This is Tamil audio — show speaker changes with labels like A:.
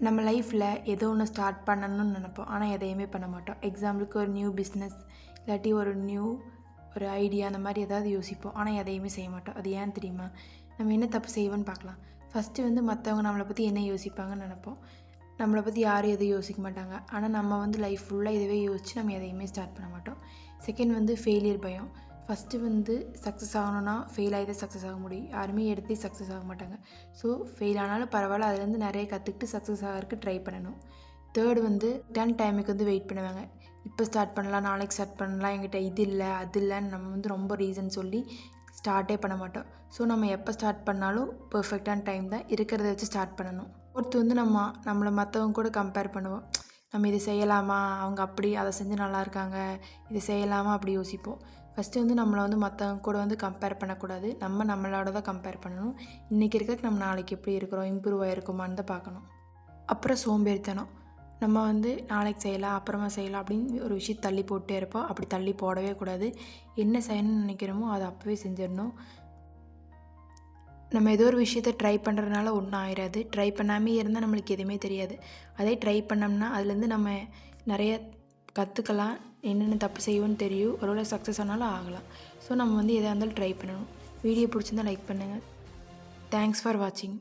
A: நம்ம லைஃப்பில் ஏதோ ஒன்று ஸ்டார்ட் பண்ணணும்னு நினைப்போம், ஆனால் எதையுமே பண்ண மாட்டோம். எக்ஸாம்பிளுக்கு ஒரு நியூ பிஸ்னஸ், இல்லாட்டி ஒரு ஐடியா, அந்த மாதிரி ஏதாவது யோசிப்போம், ஆனால் எதையுமே செய்ய மாட்டோம். அது ஏன் தெரியுமா? நம்ம என்ன தப்பு செய்வோன்னு பார்க்கலாம். ஃபஸ்ட்டு மற்றவங்க நம்மளை பற்றி என்ன யோசிப்பாங்கன்னு நினைப்போம். நம்மளை பற்றி யாரும் எதுவும் யோசிக்க மாட்டாங்க. ஆனால் நம்ம லைஃப் ஃபுல்லாக இதுவே யோசித்து நம்ம எதையுமே ஸ்டார்ட் பண்ண மாட்டோம். செகண்ட் ஃபெயிலியர் பயம். ஃபஸ்ட்டு சக்ஸஸ் ஆகணும்னா ஃபெயில் ஆகி தான் சக்ஸஸ் ஆக முடியும். யாருமே எடுத்து சக்ஸஸ் ஆக மாட்டாங்க. ஸோ ஃபெயில் ஆனாலும் பரவாயில்ல, அதுலேருந்து நிறைய கற்றுக்கிட்டு சக்ஸஸ் ஆகிறதுக்கு ட்ரை பண்ணணும். தேர்டு டன் டைமுக்கு வெயிட் பண்ணுவாங்க. இப்போ ஸ்டார்ட் பண்ணலாம், நாளைக்கு ஸ்டார்ட் பண்ணலாம், என்கிட்ட இது இல்லை அது இல்லைன்னு நம்ம ரொம்ப ரீசன் சொல்லி ஸ்டார்ட்டே பண்ண மாட்டோம். ஸோ நம்ம எப்போ ஸ்டார்ட் பண்ணாலும் பர்ஃபெக்டான டைம் தான், இருக்கிறத வச்சு ஸ்டார்ட் பண்ணணும். ஒருத்தர் நம்மளை மற்றவங்க கூட கம்பேர் பண்ணுவோம். நம்ம இது செய்யலாமா, அவங்க அப்படி அதை செஞ்சு நல்லா இருக்காங்க, இது செய்யலாமா அப்படி யோசிப்போம். ஃபஸ்ட்டு நம்மளை மற்றவங்க கூட கம்பேர் பண்ணக்கூடாது. நம்மளோட தான் கம்பேர் பண்ணணும். இன்றைக்கி இருக்கிறதுக்கு நம்ம நாளைக்கு எப்படி இருக்கிறோம், இம்ப்ரூவ் ஆகிருக்குமான்னு தான் பார்க்கணும். அப்புறம் சோம்பேறித்தனம். நம்ம நாளைக்கு செய்யலாம், அப்புறமா செய்யலாம் அப்படின்னு ஒரு விஷயம் தள்ளி போட்டே இருப்போம். அப்படி தள்ளி போடவே கூடாது. என்ன செய்யணும்னு நினைக்கிறோமோ அதை அப்போவே செஞ்சிடணும். நம்ம ஏதோ ஒரு விஷயத்த ட்ரை பண்ணுறதுனால ஒன்றும் ஆயிடாது. ட்ரை பண்ணாமே இருந்தால் நம்மளுக்கு எதுவுமே தெரியாது. அதே ட்ரை பண்ணோம்னா அதுலேருந்து நம்ம நிறைய கற்றுக்கலாம். என்னென்ன தப்பு செய்வோன்னு தெரியும். ஒருவேளை சக்ஸஸ் ஆனாலும் ஆகலாம். ஸோ நம்ம எதாக இருந்தாலும் ட்ரை பண்ணணும். வீடியோ பிடிச்சிருந்தால் லைக் பண்ணுங்கள். தேங்க்ஸ் ஃபார் வாட்சிங்.